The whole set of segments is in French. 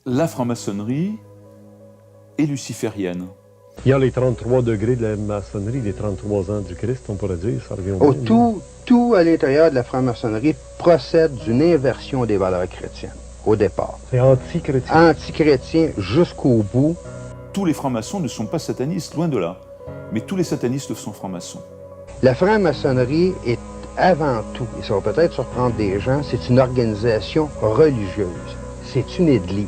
La franc-maçonnerie est luciférienne. Il y a les 33 degrés de la maçonnerie, les 33 ans du Christ, on pourrait dire, ça revient au Oh, même. tout à l'intérieur de la franc-maçonnerie procède d'une inversion des valeurs chrétiennes, au départ. C'est anti-chrétien. Anti-chrétien jusqu'au bout. Tous les francs-maçons ne sont pas satanistes, loin de là. Mais tous les satanistes sont francs-maçons. La franc-maçonnerie est avant tout, et ça va peut-être surprendre des gens, c'est une organisation religieuse. C'est une église.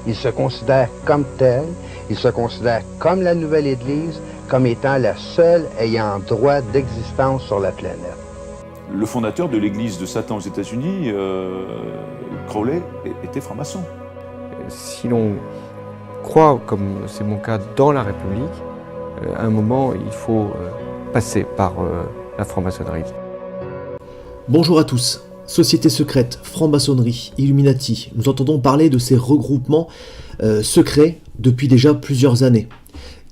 Ils se considèrent comme tels, ils se considèrent comme la nouvelle église, comme étant la seule ayant droit d'existence sur la planète. Le fondateur de l'église de Satan aux États-Unis, Crowley, était franc-maçon. Si l'on croit, comme c'est mon cas, dans la République, à un moment, il faut passer par la franc-maçonnerie. Bonjour à tous. Société secrète, franc-maçonnerie, Illuminati, nous entendons parler de ces regroupements secrets depuis déjà plusieurs années,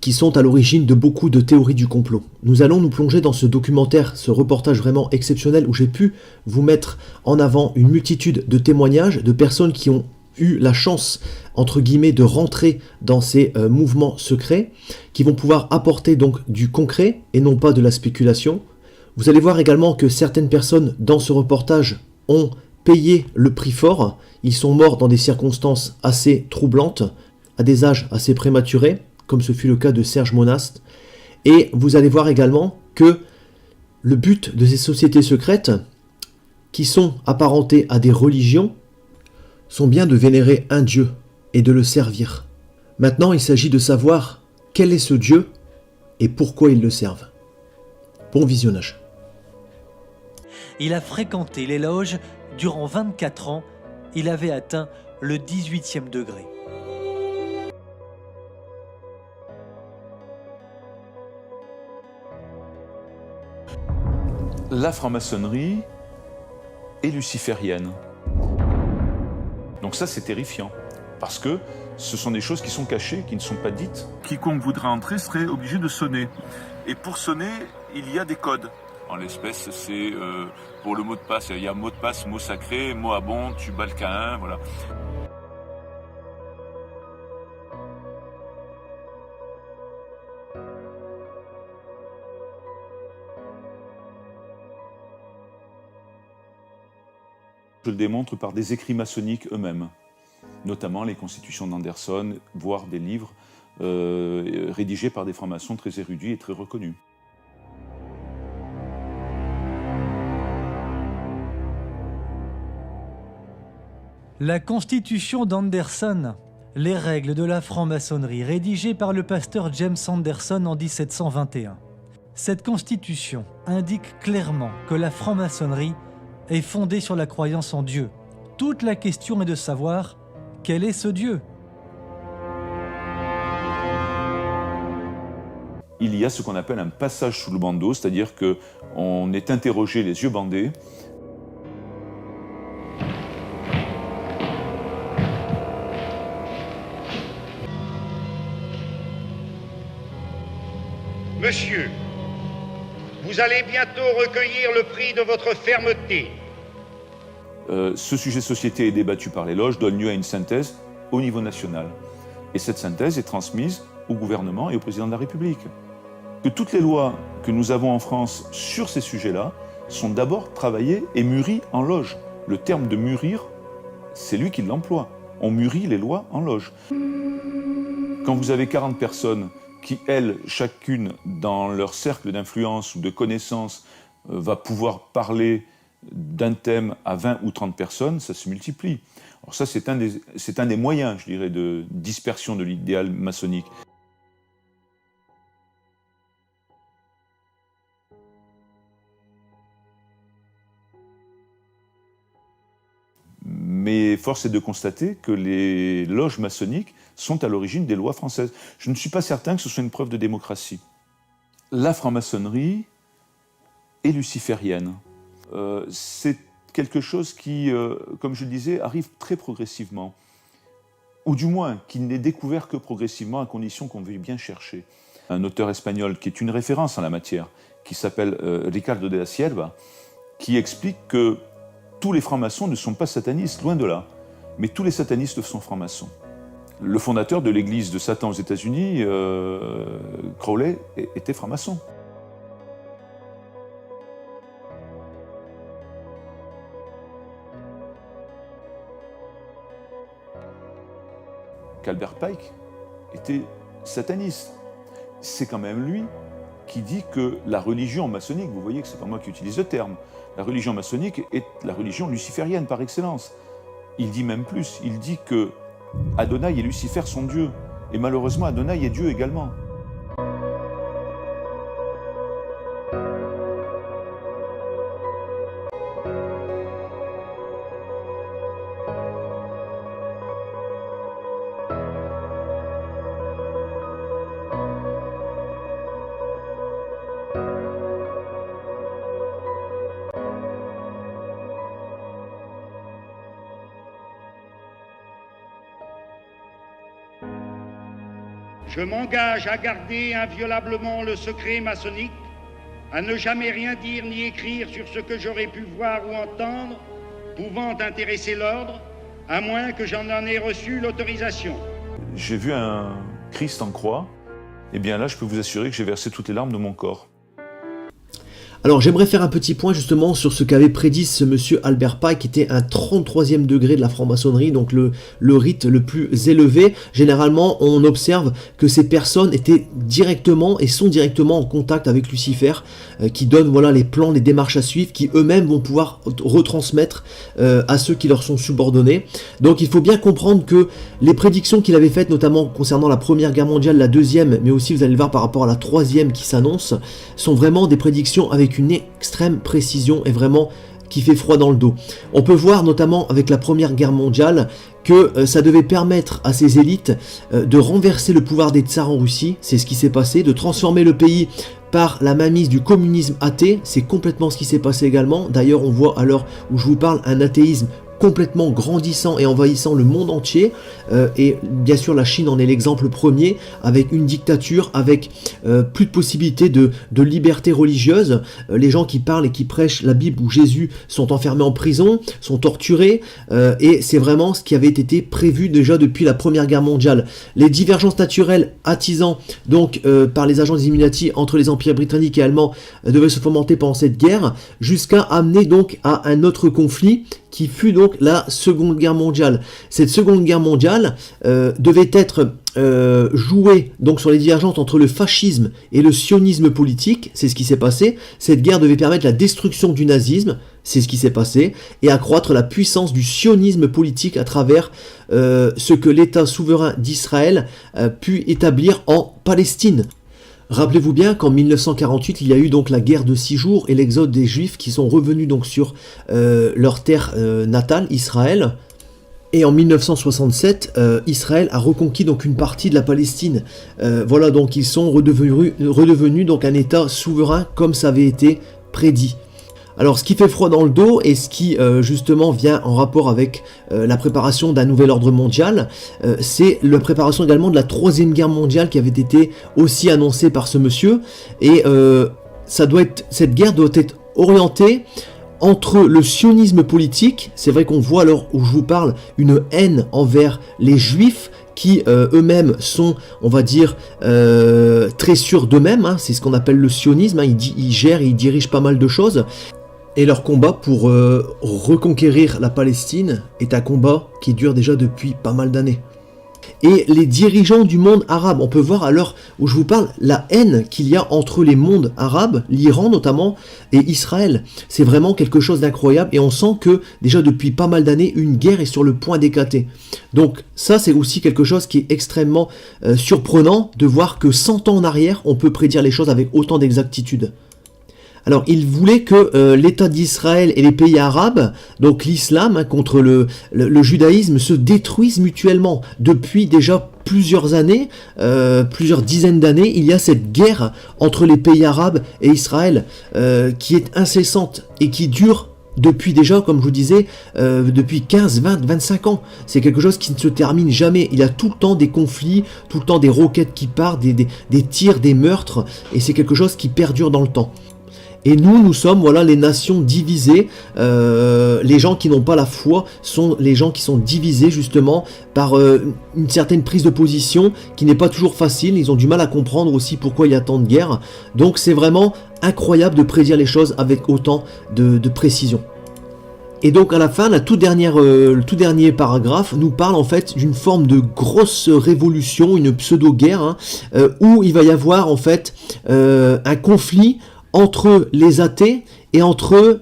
qui sont à l'origine de beaucoup de théories du complot. Nous allons nous plonger dans ce documentaire, ce reportage vraiment exceptionnel où j'ai pu vous mettre en avant une multitude de témoignages de personnes qui ont eu la chance, entre guillemets, de rentrer dans ces mouvements secrets, qui vont pouvoir apporter donc du concret et non pas de la spéculation. Vous allez voir également que certaines personnes dans ce reportage ont payé le prix fort. Ils sont morts dans des circonstances assez troublantes, à des âges assez prématurés, comme ce fut le cas de Serge Monast. Et vous allez voir également que le but de ces sociétés secrètes, qui sont apparentées à des religions, sont bien de vénérer un Dieu et de le servir. Maintenant, il s'agit de savoir quel est ce Dieu et pourquoi ils le servent. Bon visionnage. Il a fréquenté les loges durant 24 ans. Il avait atteint le 18e degré. La franc-maçonnerie est luciférienne. Donc ça, c'est terrifiant, parce que ce sont des choses qui sont cachées, qui ne sont pas dites. Quiconque voudrait entrer serait obligé de sonner. Et pour sonner, il y a des codes. En l'espèce, c'est pour le mot de passe, il y a mot de passe, mot sacré, mot abond, tu bats le Caïn, voilà. Je le démontre par des écrits maçonniques eux-mêmes, notamment les constitutions d'Anderson, voire des livres rédigés par des francs-maçons très érudits et très reconnus. La Constitution d'Anderson, les règles de la franc-maçonnerie, rédigée par le pasteur James Anderson en 1721. Cette constitution indique clairement que la franc-maçonnerie est fondée sur la croyance en Dieu. Toute la question est de savoir quel est ce Dieu. Il y a ce qu'on appelle un passage sous le bandeau, c'est-à-dire qu'on est interrogé les yeux bandés. Monsieur, vous allez bientôt recueillir le prix de votre fermeté. Ce sujet société est débattu par les loges, donne lieu à une synthèse au niveau national. Et cette synthèse est transmise au gouvernement et au président de la République. Que toutes les lois que nous avons en France sur ces sujets-là sont d'abord travaillées et mûries en loge. Le terme de mûrir, c'est lui qui l'emploie. On mûrit les lois en loge. Quand vous avez 40 personnes qui, elles, chacune, dans leur cercle d'influence ou de connaissances, va pouvoir parler d'un thème à 20 ou 30 personnes, ça se multiplie. Alors ça, c'est un des moyens, je dirais, de dispersion de l'idéal maçonnique. Mais force est de constater que les loges maçonniques sont à l'origine des lois françaises. Je ne suis pas certain que ce soit une preuve de démocratie. La franc-maçonnerie est luciférienne. C'est quelque chose qui, comme je le disais, arrive très progressivement. Ou du moins, qui n'est découvert que progressivement, à condition qu'on veuille bien chercher. Un auteur espagnol qui est une référence en la matière, qui s'appelle Ricardo de la Cierva, qui explique que tous les francs-maçons ne sont pas satanistes, loin de là. Mais tous les satanistes sont francs-maçons. Le fondateur de l'église de Satan aux États-Unis, Crowley, était franc-maçon. Albert Pike était sataniste. C'est quand même lui qui dit que la religion maçonnique, vous voyez que c'est pas moi qui utilise le terme, la religion maçonnique est la religion luciférienne par excellence. Il dit même plus, il dit que Adonai et Lucifer sont Dieu. Et malheureusement, Adonai est Dieu également. Je m'engage à garder inviolablement le secret maçonnique, à ne jamais rien dire ni écrire sur ce que j'aurais pu voir ou entendre, pouvant intéresser l'ordre, à moins que j'en ai reçu l'autorisation. J'ai vu un Christ en croix, et bien là je peux vous assurer que j'ai versé toutes les larmes de mon corps. Alors j'aimerais faire un petit point justement sur ce qu'avait prédit ce monsieur Albert Pike, qui était un 33e degré de la franc-maçonnerie, donc le rite le plus élevé. Généralement on observe que ces personnes étaient directement et sont directement en contact avec Lucifer, qui donne voilà les plans, les démarches à suivre, qui eux-mêmes vont pouvoir retransmettre à ceux qui leur sont subordonnés. Donc il faut bien comprendre que les prédictions qu'il avait faites, notamment concernant la Première Guerre mondiale, la Deuxième, mais aussi vous allez le voir par rapport à la Troisième qui s'annonce, sont vraiment des prédictions avec une extrême précision et vraiment qui fait froid dans le dos. On peut voir notamment avec la Première Guerre mondiale que ça devait permettre à ces élites de renverser le pouvoir des tsars en Russie, c'est ce qui s'est passé, de transformer le pays par la mainmise du communisme athée, c'est complètement ce qui s'est passé également. D'ailleurs on voit à l'heure où je vous parle un athéisme complètement grandissant et envahissant le monde entier, et bien sûr la Chine en est l'exemple premier, avec une dictature, avec plus de possibilités de liberté religieuse. Les gens qui parlent et qui prêchent la Bible ou Jésus sont enfermés en prison, sont torturés, et c'est vraiment ce qui avait été prévu déjà depuis la Première Guerre mondiale. Les divergences naturelles attisant donc par les agents des Illuminati entre les empires britanniques et allemands devaient se fomenter pendant cette guerre, jusqu'à amener donc à un autre conflit qui fut donc la Seconde Guerre mondiale. Cette Seconde Guerre mondiale devait être jouée donc sur les divergences entre le fascisme et le sionisme politique, c'est ce qui s'est passé. Cette guerre devait permettre la destruction du nazisme, c'est ce qui s'est passé, et accroître la puissance du sionisme politique à travers ce que l'État souverain d'Israël pu établir en Palestine. Rappelez-vous bien qu'en 1948, il y a eu donc la guerre de 6 jours et l'exode des Juifs qui sont revenus donc sur leur terre natale, Israël. Et en 1967, Israël a reconquis donc une partie de la Palestine. Voilà, donc ils sont redevenus donc un État souverain comme ça avait été prédit. Alors ce qui fait froid dans le dos et ce qui justement vient en rapport avec la préparation d'un nouvel ordre mondial, c'est la préparation également de la Troisième Guerre mondiale qui avait été aussi annoncée par ce monsieur. Et cette guerre doit être orientée entre le sionisme politique, c'est vrai qu'on voit alors où je vous parle une haine envers les juifs, qui eux-mêmes sont, on va dire, très sûrs d'eux-mêmes, hein, c'est ce qu'on appelle le sionisme, hein, ils gèrent et ils dirigent pas mal de choses. Et leur combat pour reconquérir la Palestine est un combat qui dure déjà depuis pas mal d'années. Et les dirigeants du monde arabe, on peut voir à l'heure où je vous parle la haine qu'il y a entre les mondes arabes, l'Iran notamment, et Israël. C'est vraiment quelque chose d'incroyable et on sent que déjà depuis pas mal d'années, une guerre est sur le point d'éclater. Donc ça c'est aussi quelque chose qui est extrêmement surprenant de voir que 100 ans en arrière, on peut prédire les choses avec autant d'exactitude. Alors, il voulait que l'État d'Israël et les pays arabes, donc l'islam contre le judaïsme, se détruisent mutuellement. Depuis déjà plusieurs années, plusieurs dizaines d'années, il y a cette guerre entre les pays arabes et Israël qui est incessante et qui dure depuis déjà, comme je vous disais, depuis 15, 20, 25 ans. C'est quelque chose qui ne se termine jamais. Il y a tout le temps des conflits, tout le temps des roquettes qui partent, des tirs, des meurtres, et c'est quelque chose qui perdure dans le temps. Et nous sommes voilà les nations divisées. Les gens qui n'ont pas la foi sont les gens qui sont divisés justement par une certaine prise de position qui n'est pas toujours facile. Ils ont du mal à comprendre aussi pourquoi il y a tant de guerres. Donc c'est vraiment incroyable de prédire les choses avec autant de précision. Et donc à la fin, le tout dernier paragraphe nous parle en fait d'une forme de grosse révolution, une pseudo-guerre, où il va y avoir en fait un conflit entre les athées et entre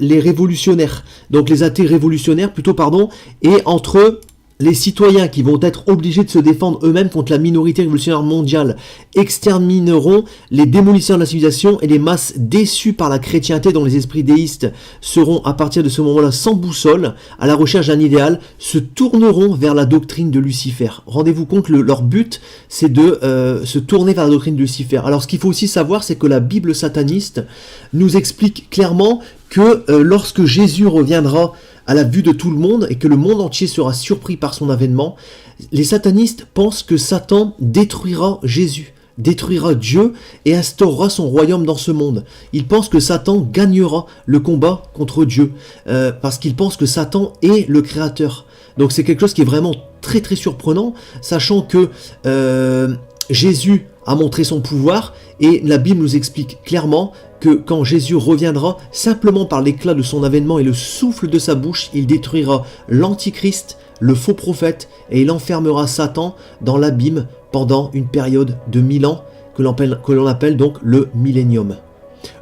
les révolutionnaires. Donc les athées révolutionnaires plutôt, pardon, et entre les citoyens qui vont être obligés de se défendre eux-mêmes contre la minorité révolutionnaire mondiale extermineront les démolisseurs de la civilisation et les masses déçues par la chrétienté dont les esprits déistes seront à partir de ce moment-là sans boussole, à la recherche d'un idéal, se tourneront vers la doctrine de Lucifer. Rendez-vous compte, leur but c'est de se tourner vers la doctrine de Lucifer. Alors ce qu'il faut aussi savoir, c'est que la Bible sataniste nous explique clairement que lorsque Jésus reviendra à la vue de tout le monde et que le monde entier sera surpris par son avènement, les satanistes pensent que Satan détruira Jésus, détruira Dieu et instaurera son royaume dans ce monde. Ils pensent que Satan gagnera le combat contre Dieu, parce qu'ils pensent que Satan est le créateur. Donc c'est quelque chose qui est vraiment très très surprenant, sachant que Jésus a montré son pouvoir et la Bible nous explique clairement que quand Jésus reviendra, simplement par l'éclat de son avènement et le souffle de sa bouche, il détruira l'antichrist, le faux prophète, et il enfermera Satan dans l'abîme pendant une période de 1000 ans que l'on appelle donc le millénium.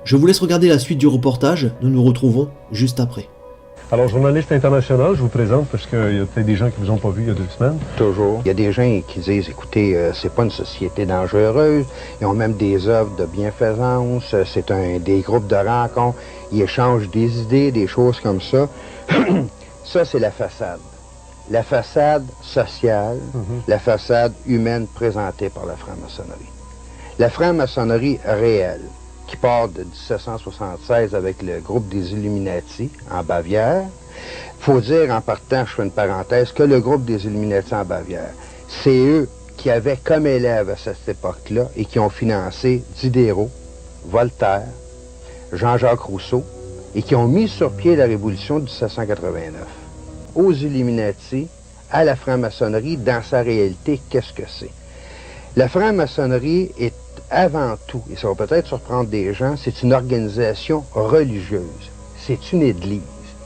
Je vous laisse regarder la suite du reportage, nous nous retrouvons juste après. Alors, journaliste international, je vous présente parce qu'il y a peut-être des gens qui ne vous ont pas vu il y a 2 semaines. Toujours. Il y a des gens qui disent, écoutez, c'est pas une société dangereuse, ils ont même des œuvres de bienfaisance, c'est des groupes de rencontres, ils échangent des idées, des choses comme ça. Ça, c'est la façade. La façade sociale, la façade humaine présentée par la franc-maçonnerie. La franc-maçonnerie réelle, qui part de 1776 avec le groupe des Illuminati en Bavière. Faut dire en partant, je fais une parenthèse, que le groupe des Illuminati en Bavière, c'est eux qui avaient comme élèves à cette époque-là et qui ont financé Diderot, Voltaire, Jean-Jacques Rousseau et qui ont mis sur pied la révolution de 1789. Aux Illuminati, à la franc-maçonnerie, dans sa réalité, qu'est-ce que c'est? La franc-maçonnerie est avant tout, et ça va peut-être surprendre des gens, c'est une organisation religieuse. C'est une église.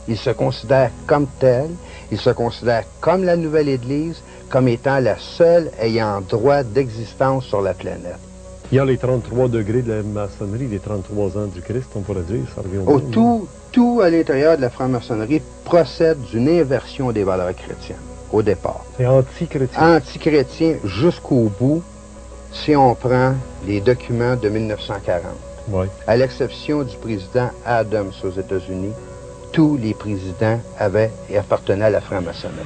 Ils se considèrent comme telle, ils se considèrent comme la nouvelle église, comme étant la seule ayant droit d'existence sur la planète. Il y a les 33 degrés de la maçonnerie, les 33 ans du Christ, on pourrait dire, ça revient au même. Tout à l'intérieur de la franc-maçonnerie procède d'une inversion des valeurs chrétiennes, au départ. C'est anti-chrétien. Anti-chrétien jusqu'au bout, si on prend les documents de 1940. Oui. À l'exception du président Adams aux États-Unis, tous les présidents avaient et appartenaient à la franc-maçonnerie.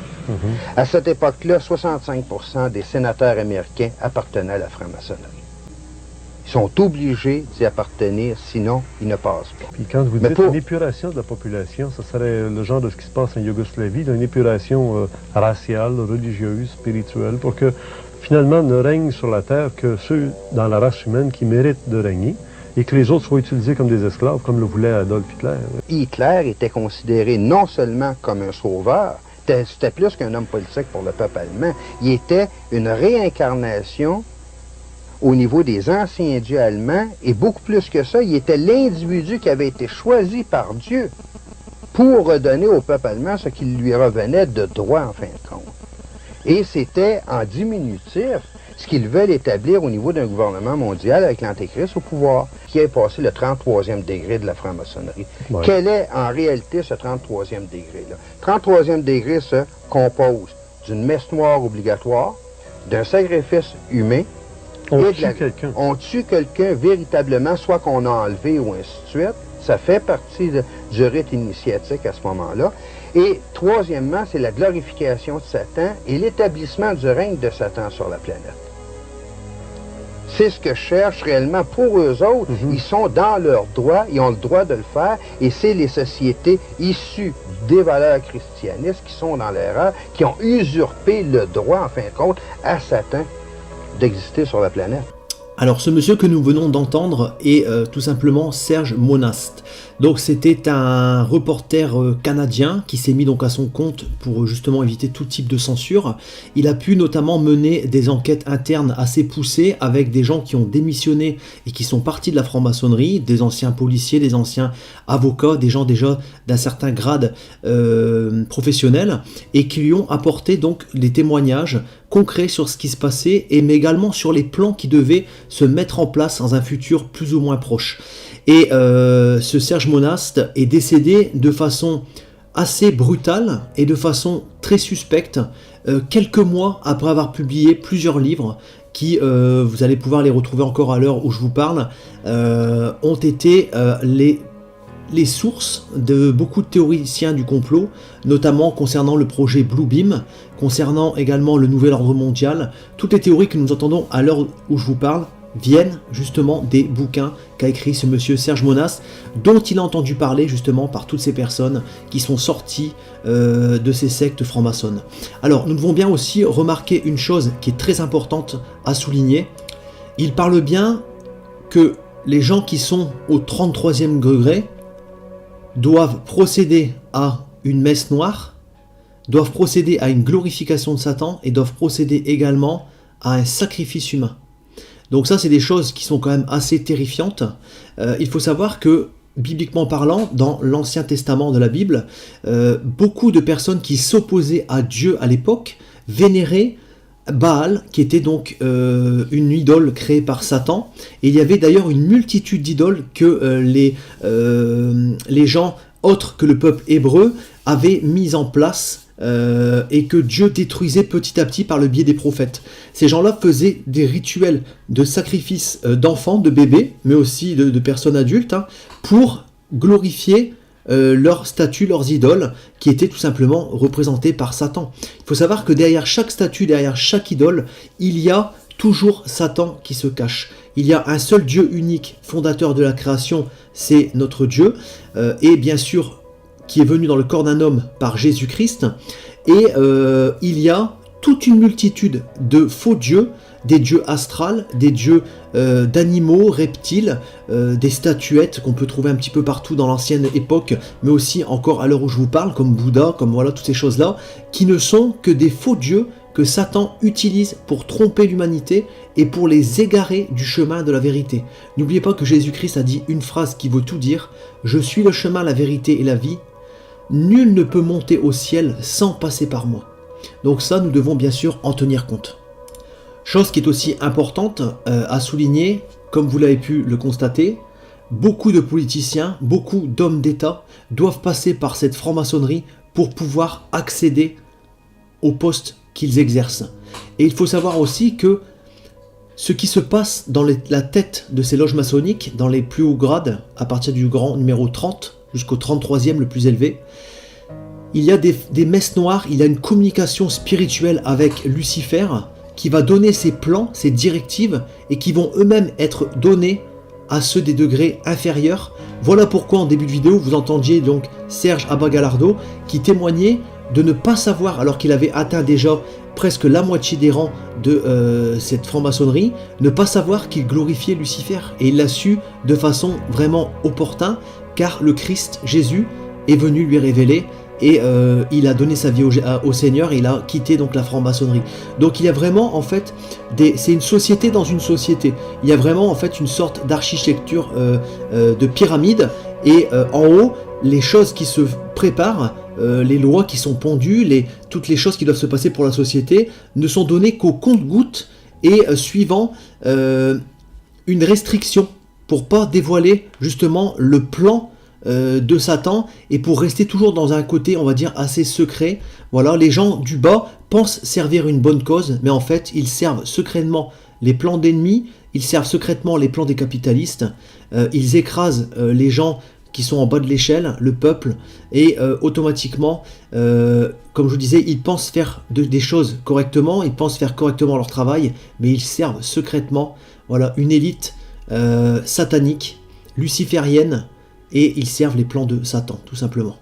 À cette époque-là, 65% des sénateurs américains appartenaient à la franc-maçonnerie. Ils sont obligés d'y appartenir, sinon ils ne passent pas. Puis quand vous dites une épuration de la population, ça serait le genre de ce qui se passe en Yougoslavie, une épuration raciale, religieuse, spirituelle, pour que finalement ne règne sur la terre que ceux dans la race humaine qui méritent de régner et que les autres soient utilisés comme des esclaves, comme le voulait Adolf Hitler. Hitler était considéré non seulement comme un sauveur, c'était plus qu'un homme politique pour le peuple allemand, il était une réincarnation au niveau des anciens dieux allemands, et beaucoup plus que ça, il était l'individu qui avait été choisi par Dieu pour redonner au peuple allemand ce qui lui revenait de droit en fin de compte. Et c'était en diminutif ce qu'ils veulent établir au niveau d'un gouvernement mondial avec l'Antéchrist au pouvoir, qui est passé le 33e degré de la franc-maçonnerie. Ouais. Quel est en réalité ce 33e degré-là? Le 33e degré se compose d'une messe noire obligatoire, d'un sacrifice humain, on tue quelqu'un véritablement, soit qu'on a enlevé ou ainsi de suite. Ça fait partie du rite initiatique à ce moment-là. Et troisièmement, c'est la glorification de Satan et l'établissement du règne de Satan sur la planète. C'est ce que cherchent réellement pour eux autres. Ils sont dans leur droit, ils ont le droit de le faire, et c'est les sociétés issues des valeurs christianistes qui sont dans l'erreur, qui ont usurpé le droit, en fin de compte, à Satan d'exister sur la planète. Alors ce monsieur que nous venons d'entendre est tout simplement Serge Monast. Donc c'était un reporter canadien qui s'est mis donc à son compte pour justement éviter tout type de censure. Il a pu notamment mener des enquêtes internes assez poussées avec des gens qui ont démissionné et qui sont partis de la franc-maçonnerie, des anciens policiers, des anciens avocats, des gens déjà d'un certain grade professionnel et qui lui ont apporté donc des témoignages concrets sur ce qui se passait et mais également sur les plans qui devaient se mettre en place dans un futur plus ou moins proche. Et ce Serge Monast est décédé de façon assez brutale et de façon très suspecte quelques mois après avoir publié plusieurs livres qui, vous allez pouvoir les retrouver encore à l'heure où je vous parle, ont été les sources de beaucoup de théoriciens du complot, notamment concernant le projet Bluebeam, concernant également le nouvel ordre mondial. Toutes les théories que nous entendons à l'heure où je vous parle viennent justement des bouquins qu'a écrit ce monsieur Serge Monast, dont il a entendu parler justement par toutes ces personnes qui sont sorties de ces sectes francs-maçonnes. Alors nous devons bien aussi remarquer une chose qui est très importante à souligner. Il parle bien que les gens qui sont au 33e degré doivent procéder à une messe noire, doivent procéder à une glorification de Satan et doivent procéder également à un sacrifice humain. Donc ça, c'est des choses qui sont quand même assez terrifiantes. Il faut savoir que, bibliquement parlant, dans l'Ancien Testament de la Bible, beaucoup de personnes qui s'opposaient à Dieu à l'époque vénéraient Baal, qui était donc une idole créée par Satan. Et il y avait d'ailleurs une multitude d'idoles que les gens autres que le peuple hébreu avaient mis en place et que Dieu détruisait petit à petit par le biais des prophètes. Ces gens-là faisaient des rituels de sacrifice d'enfants, de bébés, mais aussi de personnes adultes, pour glorifier leurs statues, leurs idoles, qui étaient tout simplement représentées par Satan. Il faut savoir que derrière chaque statue, derrière chaque idole, il y a toujours Satan qui se cache. Il y a un seul Dieu unique, fondateur de la création, c'est notre Dieu, et bien sûr, qui est venu dans le corps d'un homme par Jésus-Christ, et il y a toute une multitude de faux dieux, des dieux astrales, des dieux d'animaux, reptiles, des statuettes qu'on peut trouver un petit peu partout dans l'ancienne époque, mais aussi encore à l'heure où je vous parle, comme Bouddha, comme voilà toutes ces choses-là, qui ne sont que des faux dieux que Satan utilise pour tromper l'humanité et pour les égarer du chemin de la vérité. N'oubliez pas que Jésus-Christ a dit une phrase qui veut tout dire, « Je suis le chemin, la vérité et la vie. Nul ne peut monter au ciel sans passer par moi. » Donc ça, nous devons bien sûr en tenir compte. Chose qui est aussi importante à souligner, comme vous l'avez pu le constater, beaucoup de politiciens, beaucoup d'hommes d'État doivent passer par cette franc-maçonnerie pour pouvoir accéder au poste qu'ils exercent. Et il faut savoir aussi que ce qui se passe dans la tête de ces loges maçonniques, dans les plus hauts grades, à partir du grand numéro 30 jusqu'au 33e le plus élevé, il y a des messes noires, il y a une communication spirituelle avec Lucifer qui va donner ses plans, ses directives et qui vont eux-mêmes être donnés à ceux des degrés inférieurs. Voilà pourquoi en début de vidéo vous entendiez donc Serge Abba-Gallardo qui témoignait de ne pas savoir, alors qu'il avait atteint déjà presque la moitié des rangs de cette franc-maçonnerie, ne pas savoir qu'il glorifiait Lucifer. Et il l'a su de façon vraiment opportune, car le Christ, Jésus, est venu lui révéler et il a donné sa vie au Seigneur et il a quitté donc la franc-maçonnerie. Donc il y a vraiment en fait, c'est une société dans une société. Il y a vraiment en fait une sorte d'architecture de pyramide et en haut, les choses qui se préparent, les lois qui sont pondues, toutes les choses qui doivent se passer pour la société ne sont données qu'au compte-gouttes et suivant une restriction pour pas dévoiler justement le plan de Satan et pour rester toujours dans un côté, on va dire, assez secret. Voilà, les gens du bas pensent servir une bonne cause, mais en fait, ils servent secrètement les plans d'ennemis, ils servent secrètement les plans des capitalistes, ils écrasent les gens qui sont en bas de l'échelle, le peuple, et automatiquement, comme je vous disais, ils pensent faire des choses correctement, ils pensent faire correctement leur travail, mais ils servent secrètement, voilà, une élite satanique, luciférienne, et ils servent les plans de Satan, tout simplement.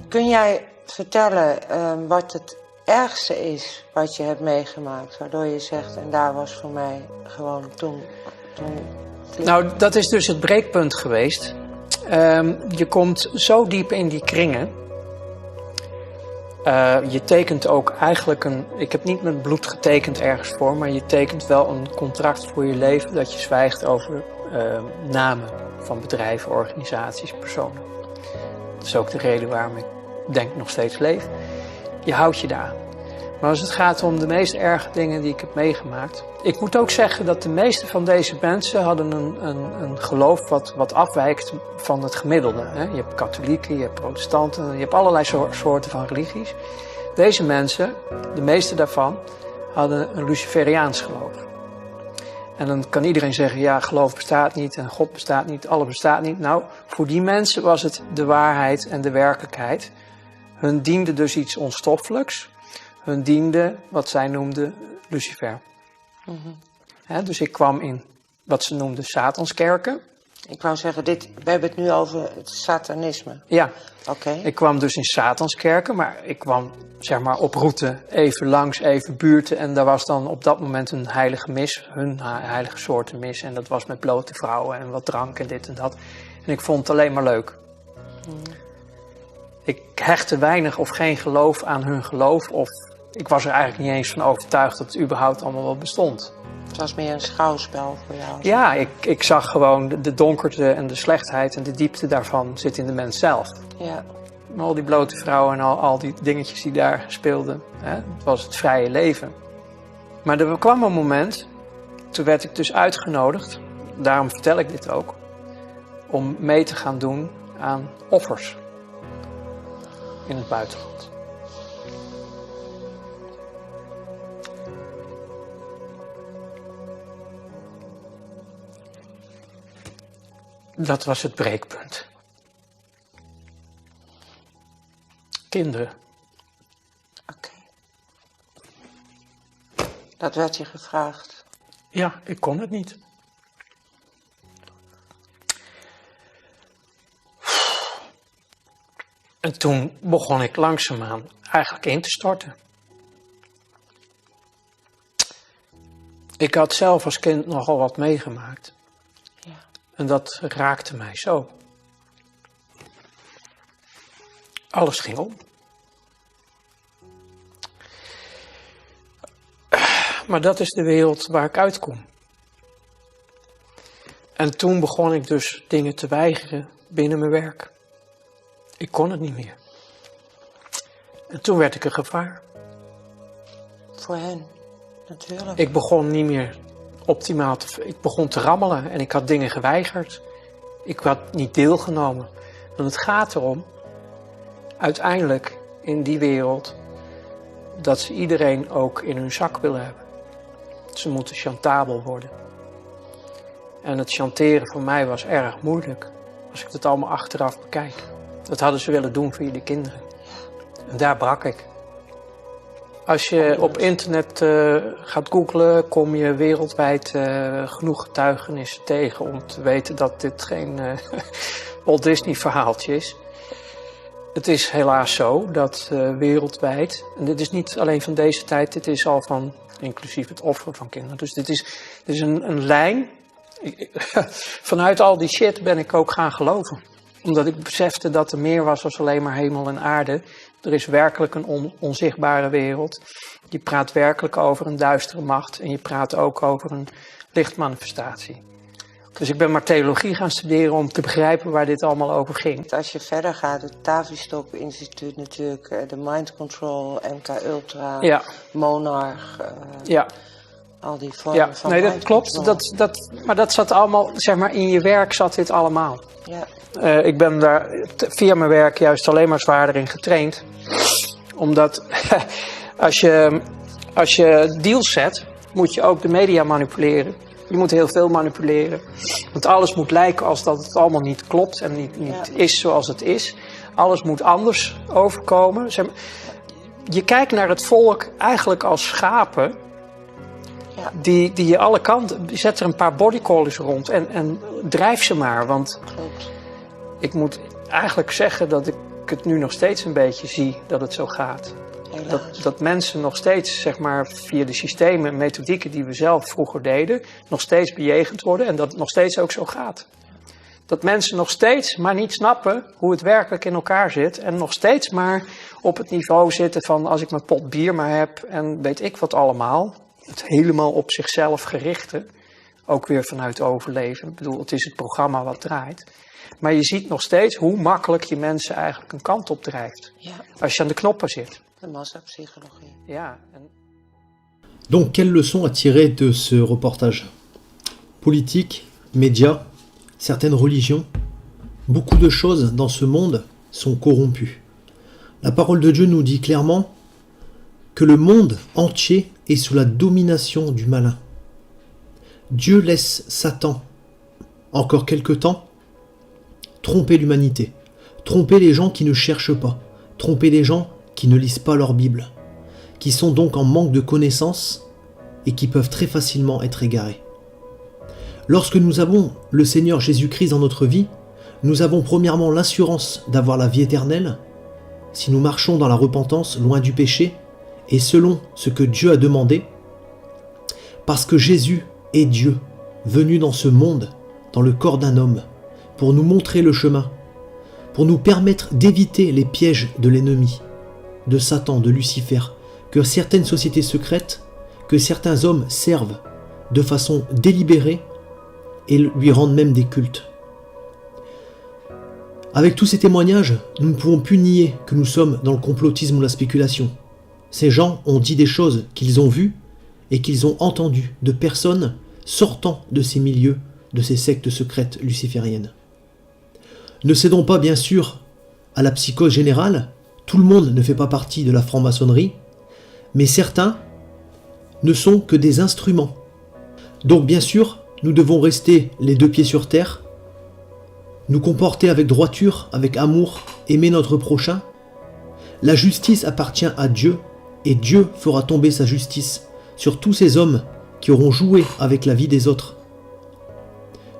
Kun jij vertellen wat het ergste is wat je hebt meegemaakt, waardoor je zegt, en daar was voor mij gewoon toen Nou, dat is dus het breekpunt geweest. Je komt zo diep in die kringen. Je tekent ook eigenlijk ik heb niet met bloed getekend ergens voor, maar je tekent wel een contract voor je leven dat je zwijgt over namen van bedrijven, organisaties, personen. Dat is ook de reden waarom ik denk nog steeds leef. Je houdt je daar. Maar als het gaat om de meest erge dingen die ik heb meegemaakt. Ik moet ook zeggen dat de meeste van deze mensen hadden een geloof wat afwijkt van het gemiddelde. Hè? Je hebt katholieken, je hebt protestanten, je hebt allerlei soorten van religies. Deze mensen, de meeste daarvan, hadden een Luciferiaans geloof. En dan kan iedereen zeggen, ja, geloof bestaat niet en God bestaat niet, alles bestaat niet. Nou, voor die mensen was het de waarheid en de werkelijkheid. Hun diende dus iets onstoffelijks. Hun diende wat zij noemden Lucifer. Dus ik kwam in wat ze noemden Satanskerken. Ik wou zeggen, we hebben het nu over het satanisme. Ja, Oké. Ik kwam dus in Satanskerken, maar ik kwam zeg maar op route even langs, even buurten. En daar was dan op dat moment een heilige mis, hun heilige soorten mis. En dat was met blote vrouwen en wat drank en dit en dat. En ik vond het alleen maar leuk. Ik hechtte weinig of geen geloof aan hun geloof. Of ik was er eigenlijk niet eens van overtuigd dat het überhaupt allemaal wel bestond. Het was meer een schouwspel voor jou. Ja, ik zag gewoon de donkerte en de slechtheid en de diepte daarvan zit in de mens zelf. Ja. Al die blote vrouwen en al die dingetjes die daar speelden. Het was het vrije leven. Maar er kwam een moment, toen werd ik dus uitgenodigd, daarom vertel ik dit ook, om mee te gaan doen aan offers in het buitenland. Dat was het breekpunt. Kinderen. Oké. Dat werd je gevraagd. Ja, ik kon het niet. En toen begon ik langzaamaan eigenlijk in te storten. Ik had zelf als kind nogal wat meegemaakt. Ja. En dat raakte mij zo. Alles ging om. Maar dat is de wereld waar ik uitkom. En toen begon ik dus dingen te weigeren binnen mijn werk. Ik kon het niet meer. En toen werd ik een gevaar. Voor hen, natuurlijk. Ik begon niet meer optimaal ik begon te rammelen en ik had dingen geweigerd. Ik had niet deelgenomen. Want het gaat erom, uiteindelijk in die wereld, dat ze iedereen ook in hun zak willen hebben. Ze moeten chantabel worden. En het chanteren voor mij was erg moeilijk, als ik het allemaal achteraf bekijk. Dat hadden ze willen doen voor jullie kinderen. En daar brak ik. Als je op internet gaat googlen, kom je wereldwijd genoeg getuigenissen tegen om te weten dat dit geen Walt Disney verhaaltje is. Het is helaas zo dat wereldwijd, en dit is niet alleen van deze tijd, dit is al van, inclusief het offeren van kinderen. Dus dit is een lijn. Vanuit al die shit ben ik ook gaan geloven. Omdat ik besefte dat er meer was dan alleen maar hemel en aarde. Er is werkelijk een onzichtbare wereld. Je praat werkelijk over een duistere macht. En je praat ook over een lichtmanifestatie. Dus ik ben maar theologie gaan studeren om te begrijpen waar dit allemaal over ging. Als je verder gaat, het Tavistock Instituut natuurlijk, de Mind Control, MK Ultra, Ja. Monarch, Ja. al die vormen van Nee, dat mind klopt. control. Maar dat zat allemaal, zeg maar, in je werk zat dit allemaal. Ja. Ik ben daar via mijn werk juist alleen maar zwaarder in getraind. Omdat als je deals zet, moet je ook de media manipuleren. Je moet heel veel manipuleren. Want alles moet lijken als dat het allemaal niet klopt en niet is zoals het is. Alles moet anders overkomen. Zeg maar, je kijkt naar het volk eigenlijk als schapen. Ja. Die je alle kanten, zet er een paar bodycollars rond en drijf ze maar. Want Klopt. ik moet eigenlijk zeggen dat ik het nu nog steeds een beetje zie dat het zo gaat. Dat mensen nog steeds, zeg maar, via de systemen en methodieken die we zelf vroeger deden, nog steeds bejegend worden en dat het nog steeds ook zo gaat. Dat mensen nog steeds maar niet snappen hoe het werkelijk in elkaar zit en nog steeds maar op het niveau zitten van als ik mijn pot bier maar heb en weet ik wat allemaal. Het helemaal op zichzelf gerichte, ook weer vanuit overleven. Ik bedoel, het is het programma wat draait. Maar je ziet nog steeds hoe makkelijk je mensen eigenlijk een kant op drijft. Ja. Als je aan de knoppen zit. De massapsychologie. Ja. Donc, quelle leçon à tirer de ce reportage? Politique, médias, certaines religions, beaucoup de choses dans ce monde sont corrompues. La parole de Dieu nous dit clairement que le monde entier est sous la domination du malin. Dieu laisse Satan, encore quelque temps, tromper l'humanité, tromper les gens qui ne cherchent pas, tromper les gens qui ne lisent pas leur Bible, qui sont donc en manque de connaissances et qui peuvent très facilement être égarés. Lorsque nous avons le Seigneur Jésus-Christ dans notre vie, nous avons premièrement l'assurance d'avoir la vie éternelle, si nous marchons dans la repentance, loin du péché, et selon ce que Dieu a demandé, parce que Jésus est Dieu, venu dans ce monde, dans le corps d'un homme, pour nous montrer le chemin, pour nous permettre d'éviter les pièges de l'ennemi, de Satan, de Lucifer, que certaines sociétés secrètes, que certains hommes servent de façon délibérée et lui rendent même des cultes. Avec tous ces témoignages, nous ne pouvons plus nier que nous sommes dans le complotisme ou la spéculation. Ces gens ont dit des choses qu'ils ont vues et qu'ils ont entendues de personnes sortant de ces milieux, de ces sectes secrètes lucifériennes. Ne cédons pas bien sûr à la psychose générale, tout le monde ne fait pas partie de la franc-maçonnerie, mais certains ne sont que des instruments. Donc bien sûr, nous devons rester les deux pieds sur terre, nous comporter avec droiture, avec amour, aimer notre prochain. La justice appartient à Dieu, et Dieu fera tomber sa justice sur tous ces hommes qui auront joué avec la vie des autres,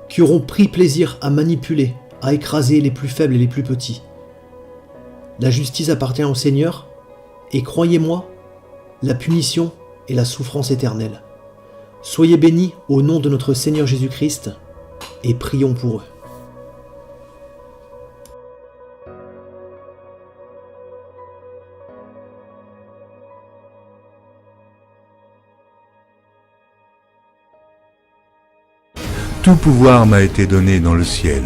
qui auront pris plaisir à manipuler, à écraser les plus faibles et les plus petits. La justice appartient au Seigneur, et croyez-moi, la punition est la souffrance éternelle. Soyez bénis au nom de notre Seigneur Jésus-Christ, et prions pour eux. Tout pouvoir m'a été donné dans le ciel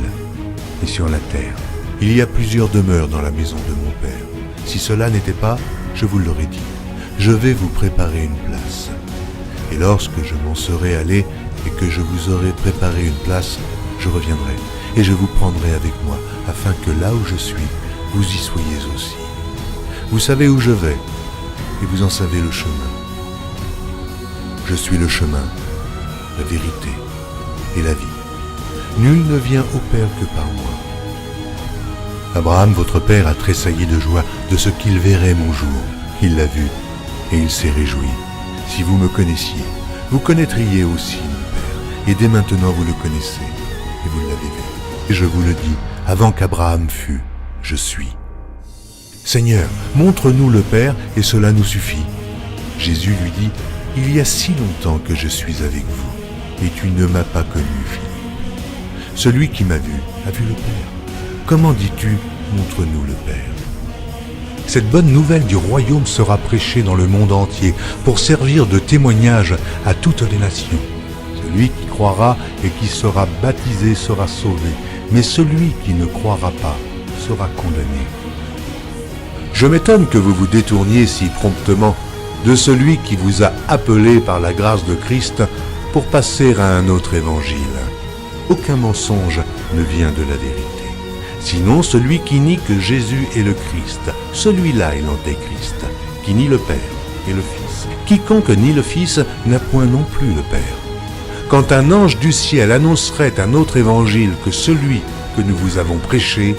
et sur la terre. Il y a plusieurs demeures dans la maison de mon Père. Si cela n'était pas, je vous l'aurais dit. Je vais vous préparer une place. Et lorsque je m'en serai allé et que je vous aurai préparé une place, je reviendrai et je vous prendrai avec moi, afin que là où je suis, vous y soyez aussi. Vous savez où je vais et vous en savez le chemin. Je suis le chemin, la vérité et la vie. Nul ne vient au Père que par moi. Abraham, votre père, a tressailli de joie de ce qu'il verrait mon jour. Il l'a vu et il s'est réjoui. Si vous me connaissiez, vous connaîtriez aussi mon Père. Et dès maintenant vous le connaissez et vous l'avez vu. Et je vous le dis, avant qu'Abraham fût, je suis. Seigneur, montre-nous le Père et cela nous suffit. Jésus lui dit, il y a si longtemps que je suis avec vous. Et tu ne m'as pas connu, Philippe. Celui qui m'a vu a vu le Père. Comment dis-tu, montre-nous le Père? Cette bonne nouvelle du royaume sera prêchée dans le monde entier pour servir de témoignage à toutes les nations. Celui qui croira et qui sera baptisé sera sauvé, mais celui qui ne croira pas sera condamné. Je m'étonne que vous vous détourniez si promptement de celui qui vous a appelé par la grâce de Christ pour passer à un autre évangile. Aucun mensonge ne vient de la vérité. Sinon, celui qui nie que Jésus est le Christ, celui-là est l'antéchrist, qui nie le Père et le Fils. Quiconque nie le Fils n'a point non plus le Père. Quand un ange du ciel annoncerait un autre évangile que celui que nous vous avons prêché,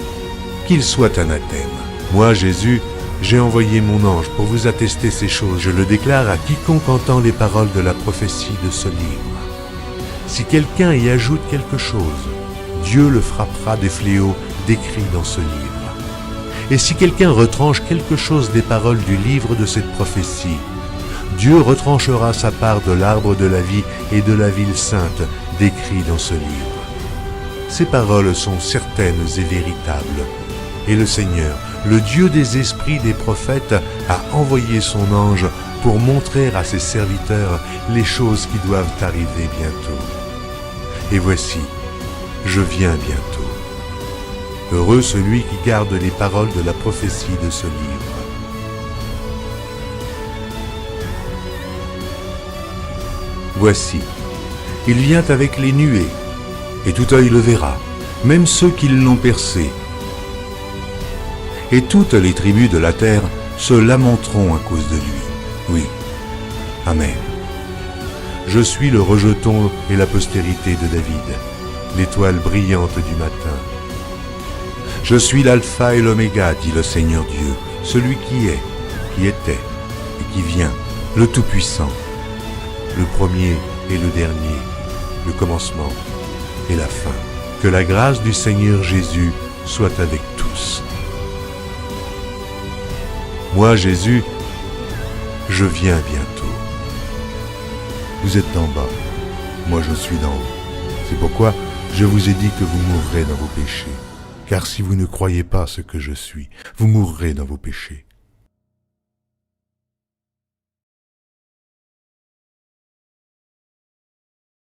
qu'il soit anathème. Moi, Jésus, j'ai envoyé mon ange pour vous attester ces choses. Je le déclare à quiconque entend les paroles de la prophétie de ce livre. Si quelqu'un y ajoute quelque chose, Dieu le frappera des fléaux décrits dans ce livre. Et si quelqu'un retranche quelque chose des paroles du livre de cette prophétie, Dieu retranchera sa part de l'arbre de la vie et de la ville sainte décrit dans ce livre. Ces paroles sont certaines et véritables. Et le Seigneur, le Dieu des esprits des prophètes, a envoyé son ange pour montrer à ses serviteurs les choses qui doivent arriver bientôt. Et voici, je viens bientôt. Heureux celui qui garde les paroles de la prophétie de ce livre. Voici, il vient avec les nuées, et tout œil le verra, même ceux qui l'ont percé. Et toutes les tribus de la terre se lamenteront à cause de lui. Oui. Amen. Je suis le rejeton et la postérité de David, l'étoile brillante du matin. Je suis l'alpha et l'oméga, dit le Seigneur Dieu, celui qui est, qui était et qui vient, le Tout-Puissant, le premier et le dernier, le commencement et la fin. Que la grâce du Seigneur Jésus soit avec tous. Moi, Jésus, je viens bientôt. Vous êtes d'en bas, moi je suis d'en haut. C'est pourquoi je vous ai dit que vous mourrez dans vos péchés. Car si vous ne croyez pas ce que je suis, vous mourrez dans vos péchés.